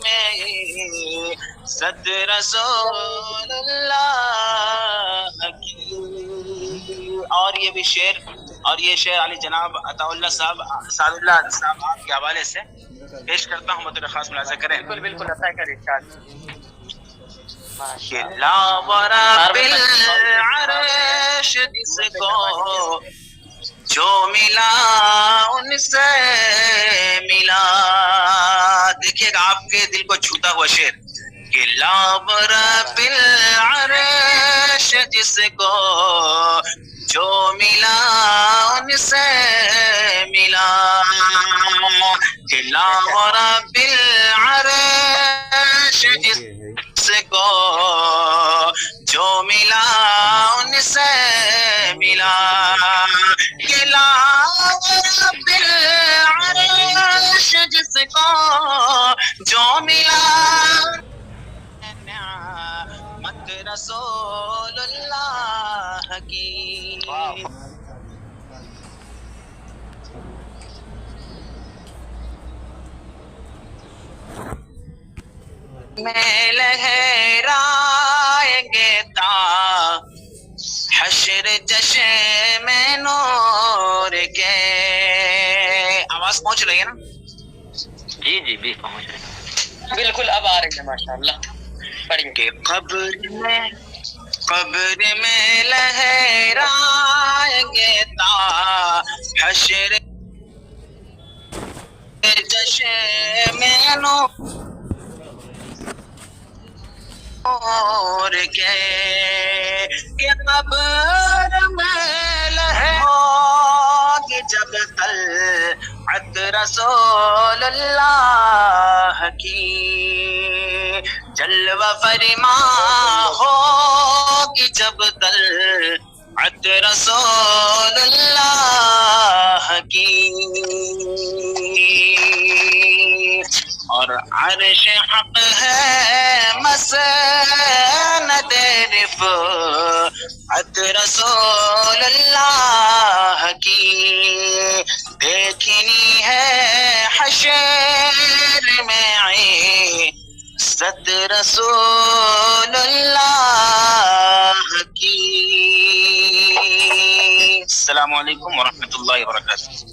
میں صد رسول اللہ کی. اور یہ بھی شعر، اور یہ شعر علی جناب عطا اللہ صاحب، سعد اللہ صاحب آپ کے حوالے سے پیش کرتا ہوں، بطور خاص ملاحظہ کریں. بالکل عطا کر ارشاد. کہ لا ورب العرش جس کو جو ملا ان سے ملا. دیکھیے گا آپ کے دل کو چھوتا ہوا شعر کہ لا ورب العرش جس کو جو ملا ان سے ملا. کہ لا ورب العرش جس کو جو ملا ان سے ملا. کہ لا رب العرش جس کو جو ملا نعمت رسول اللہ کی. میں لہرائیں گے تا حشر جشن میں نور کے. آواز پہنچ رہی ہے نا؟ جی جی بھی پہنچ رہے ہیں بالکل. اب آ رہی ہے ماشاء اللہ. پڑھیے. کہ قبر میں لہرائیں گے تا حشر جشن میں نور کے. کہ قبر میں لہرائیں جب طلعت رسول اللہ کی. جلوہ فرما ہوگی جب طلعت رسول اللہ کی. اور عرش حق ہے مسند رفعت رسول اللہ کی. دیکھنی ہے حشر میں عزت رسول اللہ کی. السلام علیکم ورحمۃ اللہ وبرکاتہ.